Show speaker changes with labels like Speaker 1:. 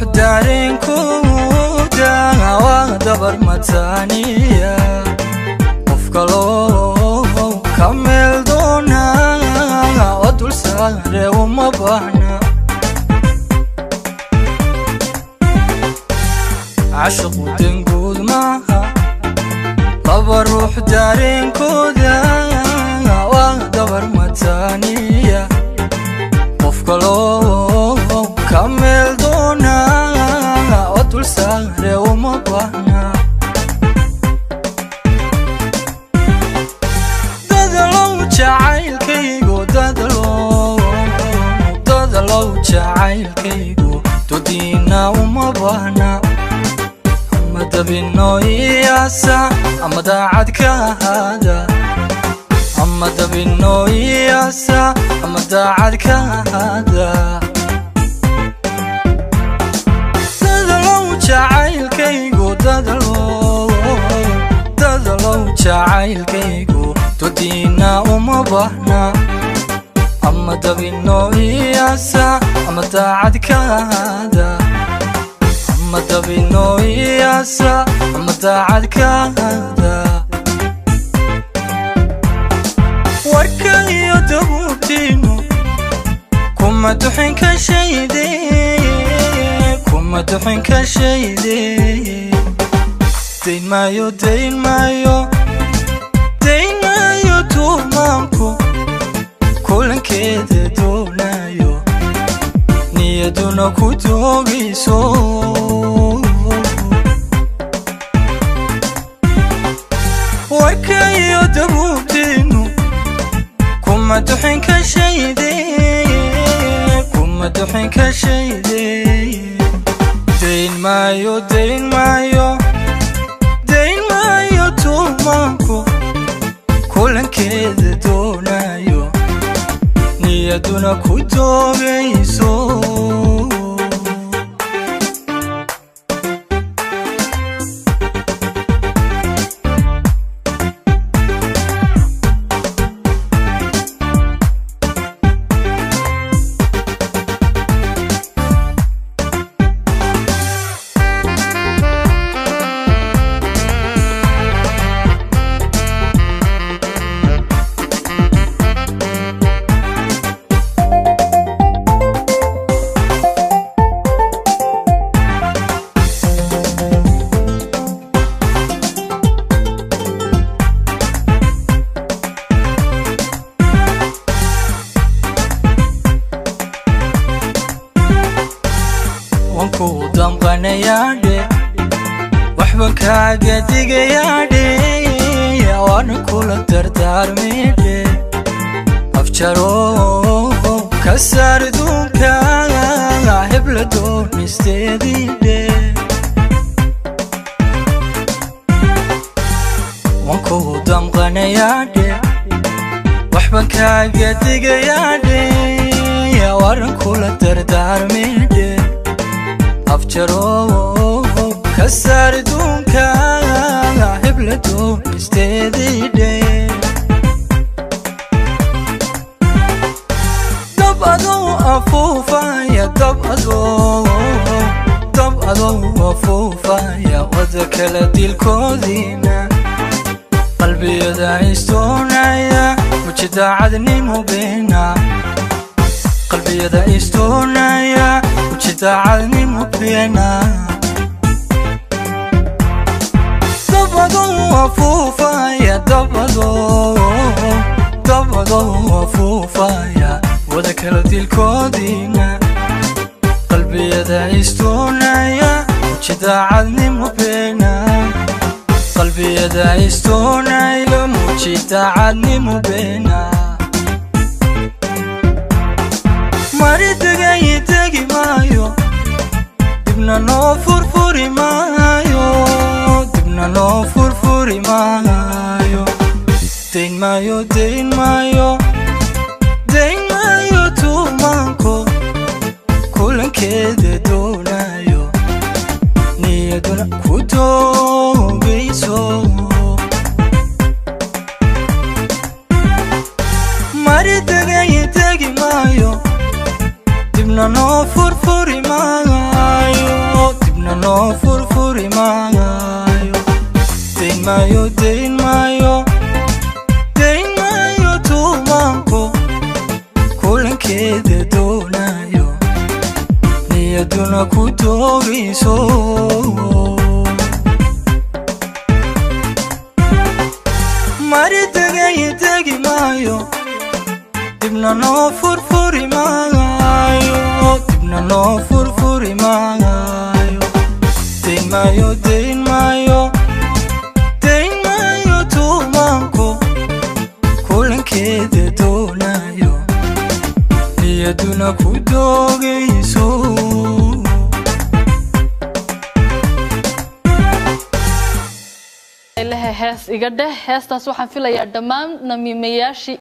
Speaker 1: دارين كودا ودبر متانية وفكلو كمل دونا ودول سهر وما بحنا عشق ودنقود معها طب روح دارين كودا ودبر متانية وفكلو كمل دونا ودول سهر وما بحنا دادلو جعيلكيغو دادلو جعيلكيغو دودينا وما بحنا أما دبينو إياسا أما داعدك هذا أما دبينو إياسا أما داعدك هذا دادلو جعيلكيغو دادلو جعيلكيغو دودينا وما بحنا أما دبينو إياسا أما داعدك هذا أما دبينو إياسا أما داعدك هذا warkayo dabuubtiinu kuma duxin ka shaydee kuma duxin ka shaydee dayn maayo tuumaanku kulankeeda doonayo niyaduna ku doogayso warkayo dabuubtiinu kuma duxin ka shaydee kuma duxin ka shaydee dayn maayo tuumaanku kulankeeda doonayo niyaduna ku doogayso wanku damqanayaadhe waxban kaaga digayaadhe waana kula dardaarmeedhe afjaro ka saar duunka hebla doonisteediidhe wanku damqanayaadhe waxban kaaga digayaadhe waana kula dardaarmeedhe afjaro ka saar duunka hebla doonisteediidhe dab adoo afuufaya wada kala dilkoodiina qalbiyada istoonaya muji daacadnimo beena qalbiyada istoonaya muji daacadnimo beena dab adoo afuufaya wada kala dilkoodiina qalbiyada istoonaya muji daacadnimo beena qalbiyada istoonaya muji daacadnimo beena mari tagay tagi maayo dibna noo furfuri maayo dayn maayo tuumaanku kulankeeda doonayo niyaduna ku doogayso mari tagay tagi maayo dibna noo furfuri maayo dayn maayo tuumaanko kulankeeda doonayo niyaduna ku doogayso mari tagay tagi maayo dibna noo furfuri maayo dayn maayo tuumaanko kulankeeda doonayo niyaduna ku doogayso
Speaker 2: ilaha hees iga dheh heestaas waxaan filayaa dhammaan namiimayaashii